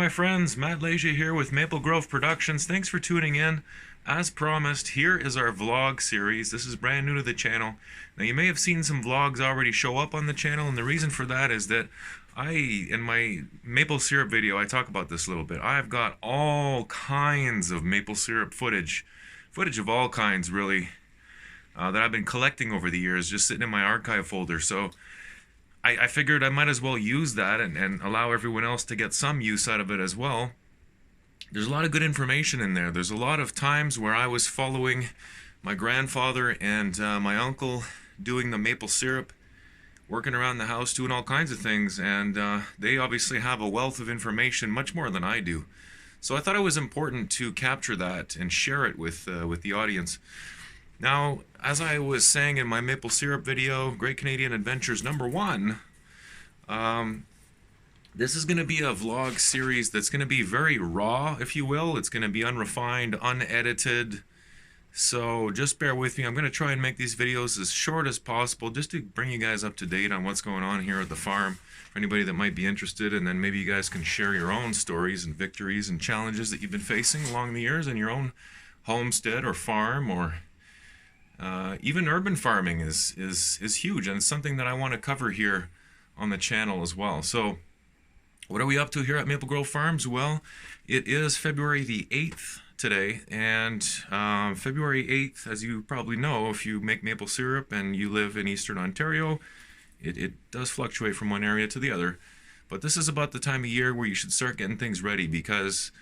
my friends, Matt Leja here with Maple Grove Productions. Thanks for tuning in. As promised, here is our vlog series. This is brand new to the channel. Now you may have seen some vlogs already show up on the channel, and the reason for that is that in my maple syrup video, I talk about this a little bit. I've got all kinds of maple syrup footage of all kinds really, that I've been collecting over the years, just sitting in my archive folder. So I figured I might as well use that and allow everyone else to get some use out of it as well. There's a lot of good information in there. There's a lot of times where I was following my grandfather and my uncle doing the maple syrup, working around the house, doing all kinds of things, and they obviously have a wealth of information, much more than I do. So I thought it was important to capture that and share it with the audience. Now, as I was saying in my maple syrup video, Great Canadian Adventures #1, this is going to be a vlog series that's going to be very raw, if you will. It's going to be unrefined, unedited. So just bear with me. I'm going to try and make these videos as short as possible, just to bring you guys up to date on what's going on here at the farm, for anybody that might be interested, and then maybe you guys can share your own stories and victories and challenges that you've been facing along the years in your own homestead or farm, or even urban farming is huge, and it's something that I want to cover here on the channel as well. So what are we up to here at Maple Grove Farms? Well, it is February the 8th today, and February 8th, as you probably know, if you make maple syrup and you live in Eastern Ontario, it does fluctuate from one area to the other. But this is about the time of year where you should start getting things ready, because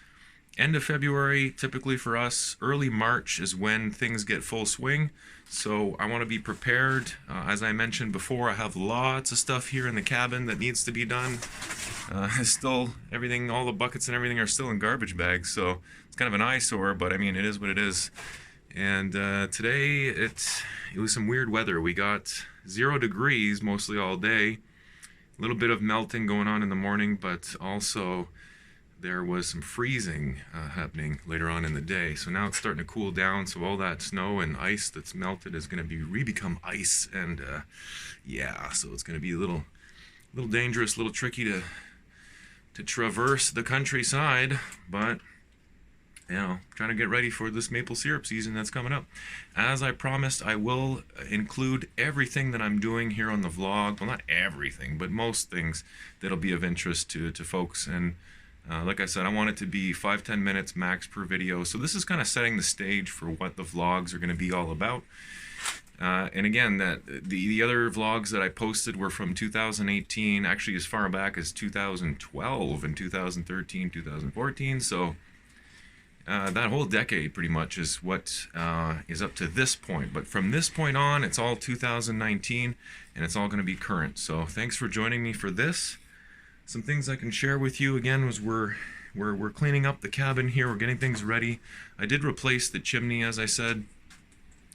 end of February, typically for us, early March is when things get full swing. So I want to be prepared. As I mentioned before, I have lots of stuff here in the cabin that needs to be done. Still, everything, all the buckets and everything are still in garbage bags, so it's kind of an eyesore, but I mean, it is what it is. And today, it was some weird weather. We got 0 degrees mostly all day. A little bit of melting going on in the morning, but also there was some freezing happening later on in the day. So now it's starting to cool down, so all that snow and ice that's melted is going to become ice, and yeah, so it's going to be a little dangerous, a little tricky to traverse the countryside, but you know, trying to get ready for this maple syrup season that's coming up. As I promised, I will include everything that I'm doing here on the vlog. Well, not everything, but most things that'll be of interest to folks. And like I said, I want it to be 5-10 minutes max per video. So this is kind of setting the stage for what the vlogs are going to be all about. And again, the other vlogs that I posted were from 2018, actually as far back as 2012 and 2013, 2014. So that whole decade pretty much is what is up to this point. But from this point on, it's all 2019, and it's all going to be current. So thanks for joining me for this. Some things I can share with you again was we're cleaning up the cabin here. We're getting things ready. I did replace the chimney, as I said.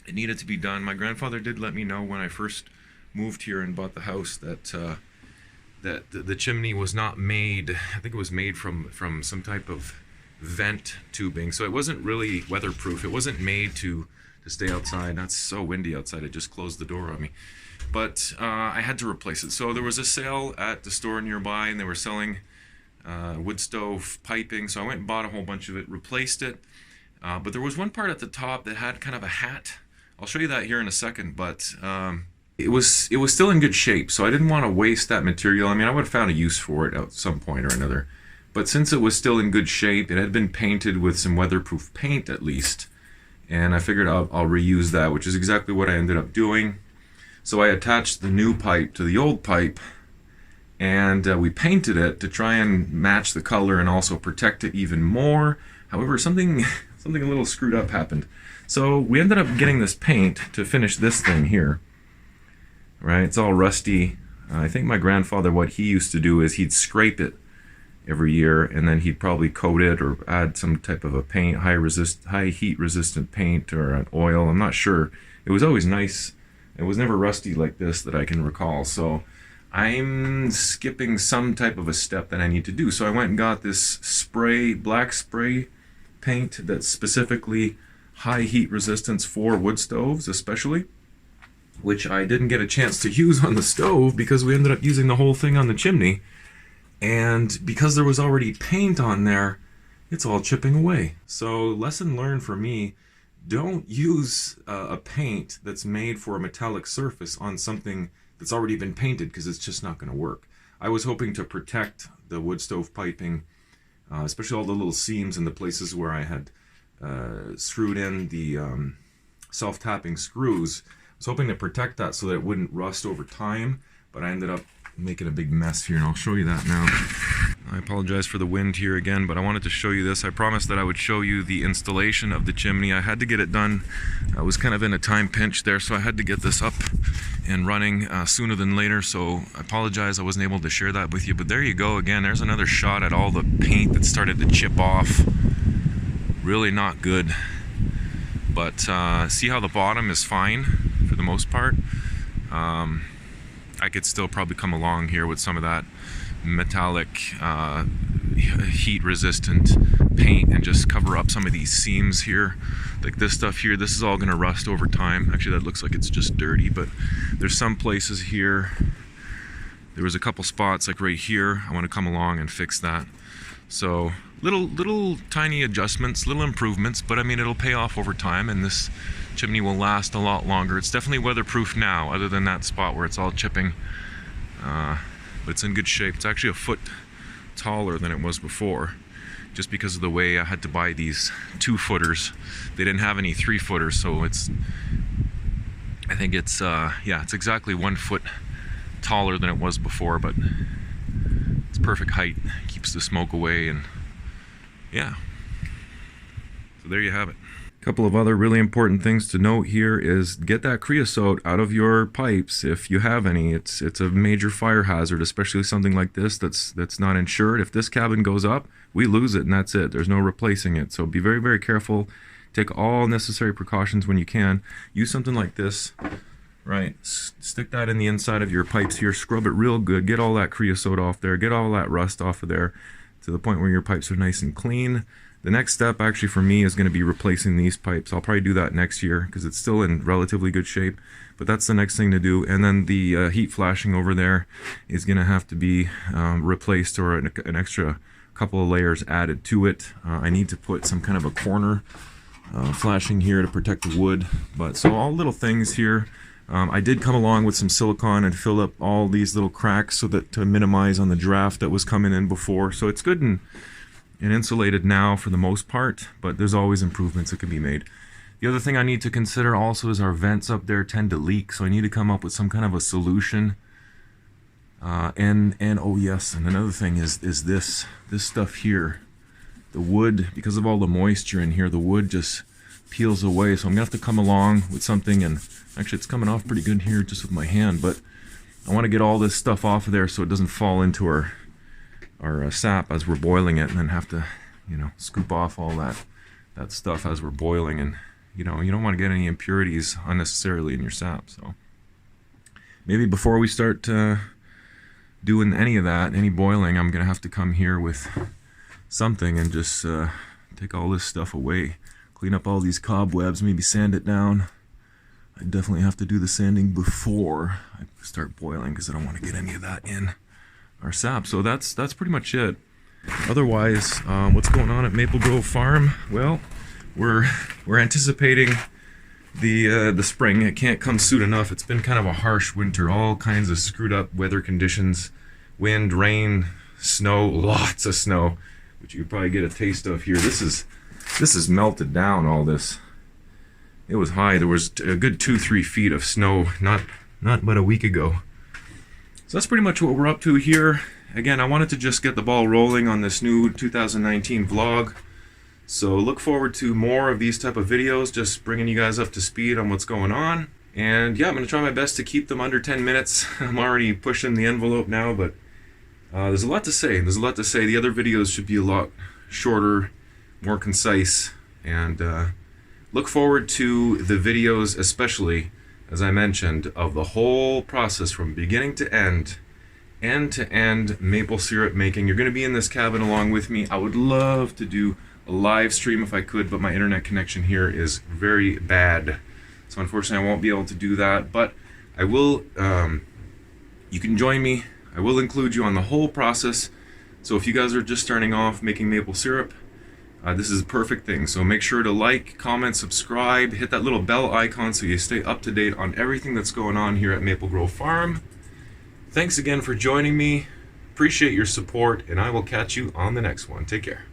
It needed to be done. My grandfather did let me know when I first moved here and bought the house that the chimney was not made. I think it was made from some type of vent tubing, so it wasn't really weatherproof. It wasn't made to stay outside. That's so windy outside, it just closed the door on me. But I had to replace it. So there was a sale at the store nearby, and they were selling wood stove piping, so I went and bought a whole bunch of it, replaced it. But there was one part at the top that had kind of a hat. I'll show you that here in a second, but it was still in good shape, so I didn't want to waste that material. I mean, I would have found a use for it at some point or another. But since it was still in good shape, it had been painted with some weatherproof paint at least, and I figured I'll reuse that, which is exactly what I ended up doing. So I attached the new pipe to the old pipe, and we painted it to try and match the color and also protect it even more. However, something a little screwed up happened. So we ended up getting this paint to finish this thing here. Right? It's all rusty. I think my grandfather, what he used to do is he'd scrape it every year, and then he'd probably coat it or add some type of a paint, high heat resistant paint or an oil. I'm not sure. It was always nice. It was never rusty like this that I can recall. So I'm skipping some type of a step that I need to do. So I went and got this black spray paint that's specifically high heat resistance for wood stoves especially, which I didn't get a chance to use on the stove because we ended up using the whole thing on the chimney. And because there was already paint on there, it's all chipping away. So lesson learned for me, don't use a paint that's made for a metallic surface on something that's already been painted, because it's just not going to work. I was hoping to protect the wood stove piping, especially all the little seams in the places where I had screwed in the self-tapping screws. I was hoping to protect that so that it wouldn't rust over time, but I ended up making a big mess here, and I'll show you that now. I apologize for the wind here again, but I wanted to show you this. I promised that I would show you the installation of the chimney. I had to get it done. I was kind of in a time pinch there, so I had to get this up and running sooner than later, so I apologize I wasn't able to share that with you. But there you go again. There's another shot at all the paint that started to chip off. Really not good. But see how the bottom is fine for the most part. I could still probably come along here with some of that metallic heat resistant paint and just cover up some of these seams here, like this stuff here. This is all going to rust over time. Actually, that looks like it's just dirty, but there's some places here. There was a couple spots like right here. I want to come along and fix that. So little tiny adjustments, little improvements, but I mean, it'll pay off over time, and this chimney will last a lot longer. It's definitely weatherproof now, other than that spot where it's all chipping, but it's in good shape. It's actually a foot taller than it was before, just because of the way I had to buy these 2-footers. They didn't have any 3-footers, so I think it's yeah, it's exactly 1 foot taller than it was before, but it's perfect height, keeps the smoke away, and yeah, so there you have it. A couple of other really important things to note here is get that creosote out of your pipes if you have any. It's a major fire hazard, especially something like this that's not insured. If this cabin goes up, we lose it, and that's it. There's no replacing it. So be very, very careful. Take all necessary precautions when you can. Use something like this, right? Stick that in the inside of your pipes here. Scrub it real good. Get all that creosote off there. Get all that rust off of there to the point where your pipes are nice and clean. The next step actually for me is going to be replacing these pipes. I'll probably do that next year because it's still in relatively good shape, but that's the next thing to do. And then the heat flashing over there is going to have to be replaced, or an extra couple of layers added to it. I need to put some kind of a corner flashing here to protect the wood. But so all little things here. I did come along with some silicone and fill up all these little cracks so that to minimize on the draft that was coming in before. So it's good and insulated now for the most part, but there's always improvements that can be made. The other thing I need to consider also is our vents up there tend to leak, so I need to come up with some kind of a solution. And oh yes, and another thing is this stuff here. The wood, because of all the moisture in here, the wood just peels away, so I'm gonna have to come along with something, and actually it's coming off pretty good here just with my hand, but I want to get all this stuff off of there so it doesn't fall into our sap as we're boiling it, and then have to, you know, scoop off all that stuff as we're boiling, and you know, you don't want to get any impurities unnecessarily in your sap. So maybe before we start doing any of that, any boiling, I'm gonna have to come here with something and just take all this stuff away, clean up all these cobwebs, maybe sand it down. I definitely have to do the sanding before I start boiling because I don't want to get any of that in our sap. So that's pretty much it. Otherwise, what's going on at Maple Grove Farm? Well, we're anticipating the spring. It can't come soon enough. It's been kind of a harsh winter, all kinds of screwed up weather conditions, wind, rain, snow, lots of snow, which you can probably get a taste of here. This is melted down, all this. It was high. There was a good 2-3 feet of snow not but a week ago. So that's pretty much what we're up to here. Again, I wanted to just get the ball rolling on this new 2019 vlog. So look forward to more of these type of videos, just bringing you guys up to speed on what's going on. And yeah, I'm going to try my best to keep them under 10 minutes. I'm already pushing the envelope now, but there's a lot to say. There's a lot to say. The other videos should be a lot shorter, more concise, and look forward to the videos, especially, as I mentioned, of the whole process from beginning to end to end maple syrup making. You're going to be in this cabin along with me. I would love to do a live stream if I could, but my internet connection here is very bad. So unfortunately I won't be able to do that, but I will, you can join me. I will include you on the whole process. So if you guys are just starting off making maple syrup, this is a perfect thing. So make sure to like, comment, subscribe, hit that little bell icon so you stay up to date on everything that's going on here at Maple Grove Farm. Thanks again for joining me. Appreciate your support, and I will catch you on the next one. Take care.